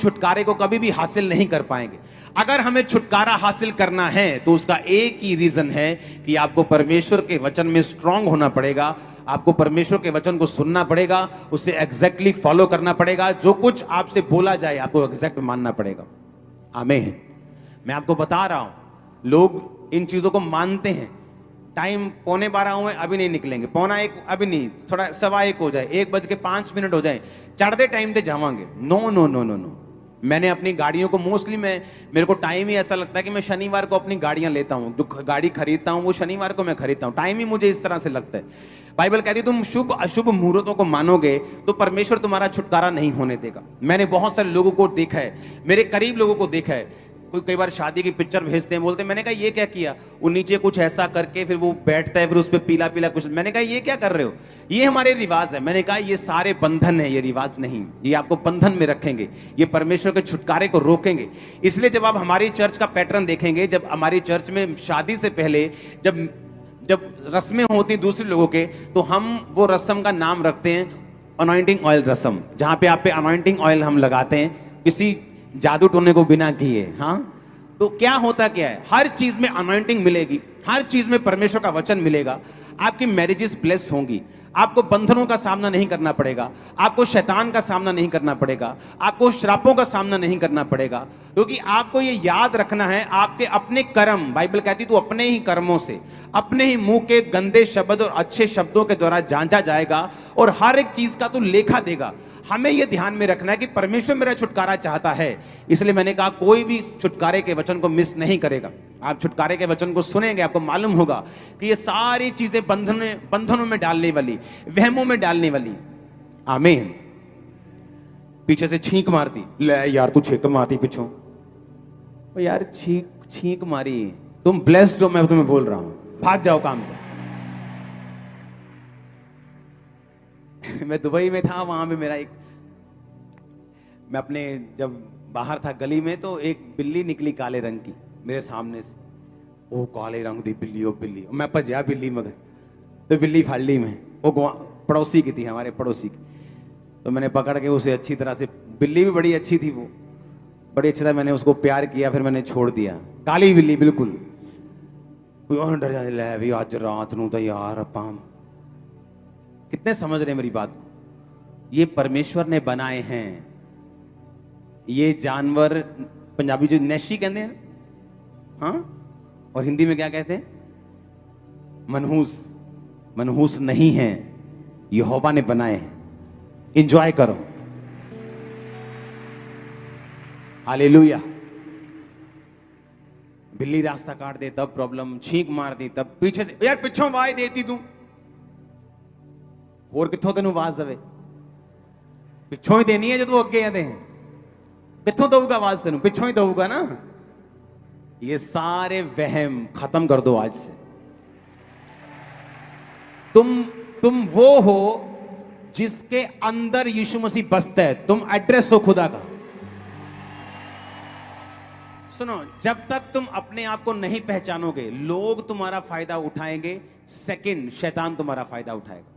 छुटकारे को कभी भी हासिल नहीं कर पाएंगे। अगर हमें छुटकारा हासिल करना है तो उसका एक ही रीजन है कि आपको परमेश्वर के वचन में स्ट्रांग होना पड़ेगा, आपको परमेश्वर के वचन को सुनना पड़ेगा, उसे एग्जैक्टली फॉलो करना पड़ेगा। जो कुछ आपसे बोला जाए आपको एग्जैक्ट मानना पड़ेगा। आमीन। मैं आपको बता रहा हूं, लोग इन चीजों को मानते हैं। टाइम 11:15 हुए, अभी नहीं निकलेंगे, 11:45 अभी नहीं, थोड़ा 1:15 हो जाए, 1:05 हो जाए, चढ़ते टाइम से जावांगे। No no no no no. मैंने अपनी गाड़ियों को मोस्टली मेरे को टाइम ही ऐसा लगता है कि मैं शनिवार को अपनी गाड़ियां लेता हूं, जो गाड़ी खरीदता हूं वो शनिवार को मैं खरीदता हूं। टाइम ही मुझे इस तरह से लगता है। बाइबल कहती है तुम शुभ अशुभ मुहूर्तों को मानोगे तो परमेश्वर तुम्हारा छुटकारा नहीं होने देगा। मैंने बहुत सारे लोगों को देखा है, मेरे करीब लोगों को देखा है, कोई कई बार शादी की पिक्चर भेजते हैं, बोलते हैं, मैंने कहा ये क्या किया, वो नीचे कुछ ऐसा करके फिर वो बैठता है, फिर उस पर पीला पीला कुछ, मैंने कहा ये क्या कर रहे हो, ये हमारे रिवाज है। मैंने कहा ये सारे बंधन है, ये रिवाज नहीं, ये आपको बंधन में रखेंगे, ये परमेश्वर के छुटकारे को रोकेंगे। इसलिए जब आप हमारी चर्च का पैटर्न देखेंगे, जब हमारी चर्च में शादी से पहले जब रस्में होती दूसरे लोगों के, तो हम वो रस्म का नाम रखते हैं अनॉइंटिंग ऑयल रस्म, जहां पे आप पे अनॉइंटिंग ऑयल हम लगाते हैं किसी जादू टोने को बिना किए। हाँ, तो क्या होता क्या है, हर चीज में अनॉइंटिंग मिलेगी, हर चीज में परमेश्वर का वचन मिलेगा, आपकी मैरिजेस ब्लेस होंगी, आपको बंधनों का सामना नहीं करना पड़ेगा, आपको शैतान का सामना नहीं करना पड़ेगा, आपको श्रापों का सामना नहीं करना पड़ेगा। क्योंकि आपको ये याद रखना है, आपके अपने कर्म, बाइबल कहती तू अपने ही कर्मों से, अपने ही मुंह के गंदे शब्द और अच्छे शब्दों के द्वारा जांचा जाएगा और हर एक चीज का तू लेखा देगा। हमें यह ध्यान में रखना है कि परमेश्वर मेरा छुटकारा चाहता है, इसलिए मैंने कहा कोई भी छुटकारे के वचन को मिस नहीं करेगा। आप छुटकारे के वचन को सुनेंगे, आपको मालूम होगा कि ये सारी चीजें बंधनों में डालने वाली, वहमों में डालने वाली। आमीन। पीछे से छींक मारती, ले यार तू छींक मारती पीछों, यार छींक मारी, तुम ब्लेस्ड हो, मैं तुम्हें बोल रहा हूं, भाग जाओ काम पे। मैं दुबई में था, वहां पे मैं अपने जब बाहर था गली में, तो एक बिल्ली निकली काले रंग की मेरे सामने से। ओ काले रंग दी बिल्ली, ओ बिल्ली, मैं भजया बिल्ली मगर, तो बिल्ली फाड़ ली मैं, वो पड़ोसी की थी, हमारे पड़ोसी की। तो मैंने पकड़ के उसे अच्छी तरह से, बिल्ली भी बड़ी अच्छी थी, वो बड़ी अच्छी था, मैंने उसको प्यार किया, फिर मैंने छोड़ दिया। काली बिल्ली बिल्कुल, डर जाने ले भी आज रात नू तो यार पाम। कितने समझ रहे मेरी बात को? ये परमेश्वर ने बनाए हैं ये जानवर, पंजाबी जो नेशी कहते हैं, हाँ, और हिंदी में क्या कहते हैं, मनहूस। मनहूस नहीं है, यहोवा ने बनाए हैं। एंजॉय करो। हालेलुया। बिल्ली रास्ता काट दे तब प्रॉब्लम, छींक मार दी तब, पीछे से यार पिछों आवाज देती तू, और किथों तेन आवाज दे, पिछों ही देनी है जो तू अगे आते हैं, किथों दूगा आवाज तेन, पिछों ही दूगा ना। ये सारे वहम खत्म कर दो आज से। तुम वो हो जिसके अंदर यीशु मसीह बसता है, तुम एड्रेस हो खुदा का। सुनो, जब तक तुम अपने आप को नहीं पहचानोगे, लोग तुम्हारा फायदा उठाएंगे, सेकंड शैतान तुम्हारा फायदा उठाएगा।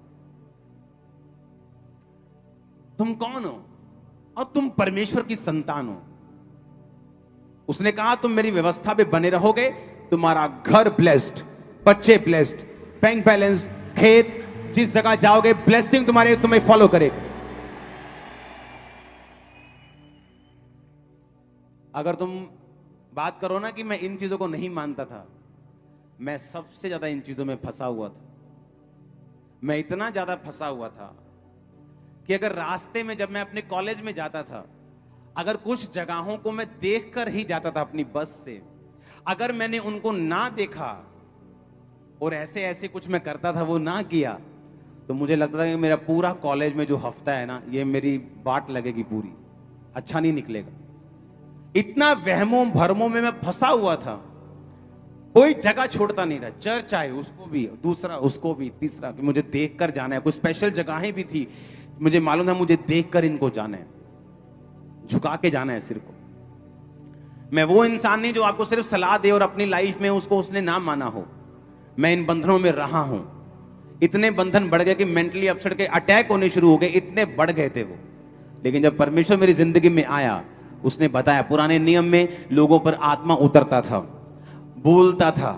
तुम कौन हो? और तुम परमेश्वर की संतान हो। उसने कहा तुम मेरी व्यवस्था पे बने रहोगे, तुम्हारा घर ब्लेस्ड, बच्चे ब्लेस्ड, बैंक बैलेंस, खेत, जिस जगह जाओगे ब्लेसिंग तुम्हें फॉलो करेगा। अगर तुम बात करो ना कि मैं इन चीजों को नहीं मानता था, मैं सबसे ज्यादा इन चीजों में फंसा हुआ था। मैं इतना ज्यादा फंसा हुआ था कि अगर रास्ते में, जब मैं अपने कॉलेज में जाता था, अगर कुछ जगहों को मैं देखकर ही जाता था अपनी बस से, अगर मैंने उनको ना देखा और ऐसे ऐसे कुछ मैं करता था, वो ना किया, तो मुझे लगता था कि मेरा पूरा कॉलेज में जो हफ्ता है ना, ये मेरी बाट लगेगी पूरी, अच्छा नहीं निकलेगा। इतना वहमों भरमों में मैं फंसा हुआ था, कोई जगह छोड़ता नहीं था। चर्च आए उसको भी, दूसरा उसको भी, तीसरा कि मुझे देखकर जाना है। कुछ स्पेशल जगहें भी थी, मुझे मालूम था मुझे देखकर इनको जाना है, झुका के जाना है सिर को। मैं वो इंसान नहीं जो आपको सिर्फ सलाह दे और अपनी लाइफ में उसने ना माना हो। मैं इन बंधनों में रहा हूं, इतने बंधन बढ़ गए कि मेंटली अपसेट के अटैक होने शुरू हो गए, इतने बढ़ गए थे वो। लेकिन जब परमेश्वर मेरी जिंदगी में आया, उसने बताया पुराने नियम में लोगों पर आत्मा उतरता था, बोलता था,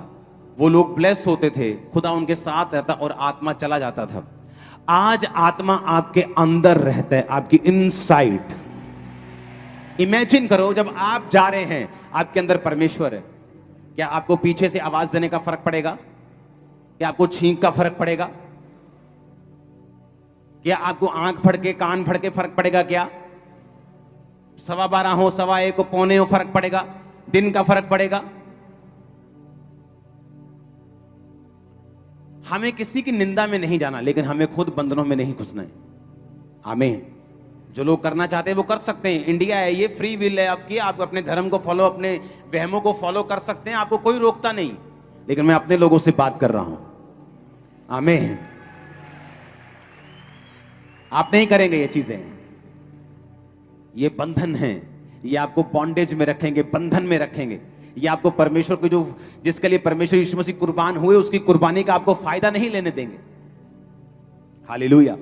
वो लोग ब्लेस होते थे, खुदा उनके साथ रहता और आत्मा चला जाता था। आज आत्मा आपके अंदर रहता है, आपकी इनसाइड। इमेजिन करो जब आप जा रहे हैं, आपके अंदर परमेश्वर है, क्या आपको पीछे से आवाज देने का फर्क पड़ेगा? क्या आपको छींक का फर्क पड़ेगा? क्या आपको आंख फड़के कान फड़के फर्क पड़ेगा? क्या 12:15 हो, 1:15 हो, पौने हो, फर्क पड़ेगा? दिन का फर्क पड़ेगा? हमें किसी की निंदा में नहीं जाना, लेकिन हमें खुद बंधनों में नहीं घुसना है। आमीन। जो लोग करना चाहते हैं वो कर सकते हैं। इंडिया है, ये फ्री विल है आपकी। आप अपने धर्म को फॉलो, अपने वहमों को फॉलो कर सकते हैं, आपको कोई रोकता नहीं। लेकिन मैं अपने लोगों से बात कर रहा हूं। आमीन। आप नहीं करेंगे ये चीजें। ये बंधन है, ये आपको बॉन्डेज में रखेंगे, बंधन में रखेंगे। ये आपको परमेश्वर को, जो जिसके लिए परमेश्वर यीशु मसीह कुर्बान हुए, उसकी कुर्बानी का आपको फायदा नहीं लेने देंगे। हालेलुया।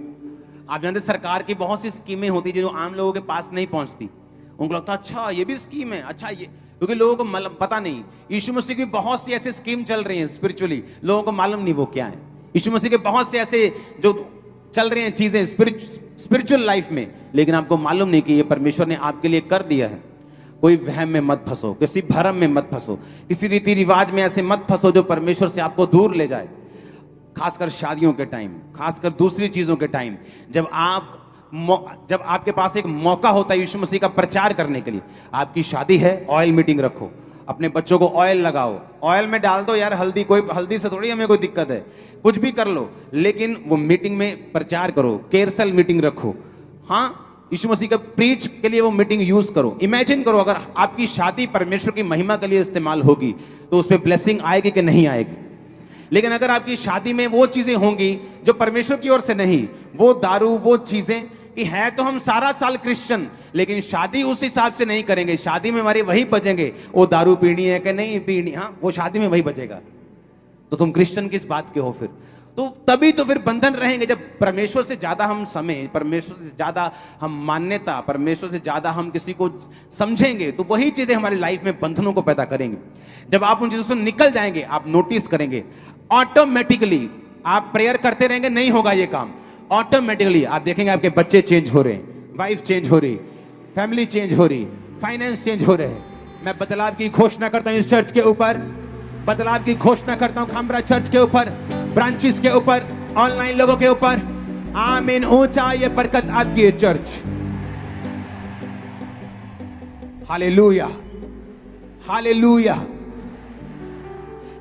आप जानते सरकार की बहुत सी स्कीमें होती जो आम लोगों के पास नहीं पहुंचती। उनको लगता अच्छा ये भी स्कीम है, अच्छा ये, क्योंकि लोगों को मतलब पता नहीं। यीशु मसीह की बहुत सी ऐसी स्कीम चल रही हैं स्पिरिचुअली, लोगों को मालूम नहीं वो क्या है। यीशु मसीह के बहुत से ऐसे जो चल रही हैं चीजें स्पिरिचुअल लाइफ में, लेकिन आपको मालूम नहीं कि ये परमेश्वर ने आपके लिए कर दिया है। कोई वहम में मत फंसो, किसी भरम में मत फंसो, किसी रीति रिवाज में ऐसे मत फंसो जो परमेश्वर से आपको दूर ले जाए। खासकर शादियों के टाइम, खासकर दूसरी चीजों के टाइम, जब आपके पास एक मौका होता है यीशु मसीह का प्रचार करने के लिए। आपकी शादी है, ऑयल मीटिंग रखो, अपने बच्चों को ऑयल लगाओ, ऑयल में डाल दो यार हल्दी, कोई हल्दी से थोड़ी हमें कोई दिक्कत है, कुछ भी कर लो, लेकिन वो मीटिंग में प्रचार करो, केरसल मीटिंग रखो। हाँ, यीशु मसीह का प्रीच के लिए वो मीटिंग यूज करो। इमेजिन करो अगर आपकी शादी परमेश्वर की महिमा के लिए इस्तेमाल होगी तो उसमें ब्लेसिंग आएगी कि नहीं आएगी। लेकिन अगर आपकी शादी में वो चीजें होंगी जो परमेश्वर की ओर से नहीं, वो दारू, वो चीजें कि है तो हम सारा साल क्रिश्चियन, लेकिन शादी उस हिसाब से नहीं करेंगे, शादी में हमारे वही बजेंगे, वो दारू पीनी है कि नहीं पीनी, हाँ वो शादी में वही बजेगा, तो तुम क्रिश्चियन किस बात के हो फिर? तो तभी तो फिर बंधन रहेंगे जब परमेश्वर से ज्यादा हम समय, परमेश्वर से ज्यादा हम मान्यता, परमेश्वर से ज्यादा हम किसी को समझेंगे, तो वही चीजें हमारी लाइफ में बंधनों को पैदा करेंगे। जब आप उन चीजों से निकल जाएंगे, आप नोटिस करेंगे ऑटोमेटिकली, आप प्रेयर करते रहेंगे नहीं होगा ये काम, ऑटोमेटिकली आप देखेंगे आपके बच्चे चेंज हो रहे हैं, वाइफ चेंज हो रही, फैमिली चेंज हो रही, फाइनेंस चेंज हो रहे हैं। मैं बदलाव की घोषणा करता हूं इस चर्च के ऊपर, बदलाव की घोषणा करता हूं खामरा चर्च के ऊपर, ब्रांचेस के ऊपर, ऑनलाइन लोगों के ऊपर। आमीन। ऊंचा ये बरकत आपकी है चर्च। Hallelujah, hallelujah.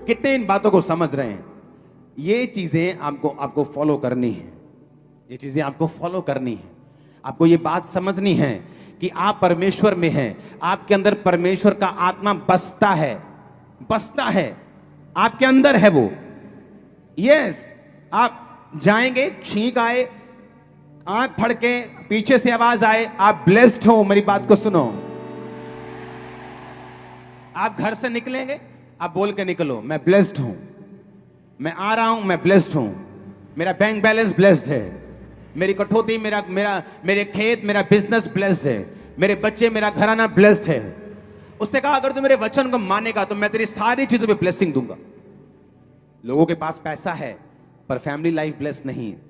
कितने इन बातों को समझ रहे हैं? ये चीजें आपको फॉलो करनी है, ये चीजें आपको फॉलो करनी है। आपको ये बात समझनी है कि आप परमेश्वर में हैं, आपके अंदर परमेश्वर का आत्मा बसता है, बसता है, आपके अंदर है वो। यस, आप जाएंगे, छींक आए, आंख फड़के, पीछे से आवाज आए, आप ब्लेस्ड हो। मेरी बात को सुनो, आप घर से निकलेंगे, आप बोल के निकलो, मैं ब्लेस्ड हूं, मैं आ रहा हूं, मैं ब्लेस्ड हूं, मेरा बैंक बैलेंस ब्लेस्ड है, मेरी कठौती, मेरे खेत, मेरा बिजनेस ब्लेस्ड है, मेरे बच्चे, मेरा घराना ब्लेस्ड है। उसने कहा अगर तू मेरे वचन को मानेगा तो मैं तेरी सारी चीजों पे ब्लेसिंग दूंगा। लोगों के पास पैसा है पर फैमिली लाइफ ब्लेस नहीं है।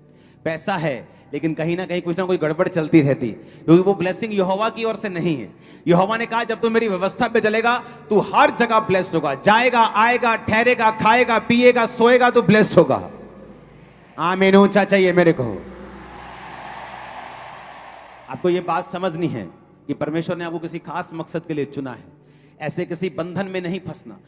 पैसा है लेकिन कहीं ना कहीं कुछ ना कोई गड़बड़ चलती रहती, क्योंकि वो ब्लेसिंग यहोवा की ओर से नहीं है। यहोवा ने कहा जब तू मेरी व्यवस्था पे चलेगा तू हर जगह ब्लेस्ड होगा, जाएगा, आएगा, ठहरेगा, खाएगा, पिएगा, सोएगा, तो ब्लेस्ड होगा। आमीन। ऊंचा चाहिए मेरे को। आपको ये बात समझनी है कि परमेश्वर ने आपको किसी खास मकसद के लिए चुना है, ऐसे किसी बंधन में नहीं फंसना।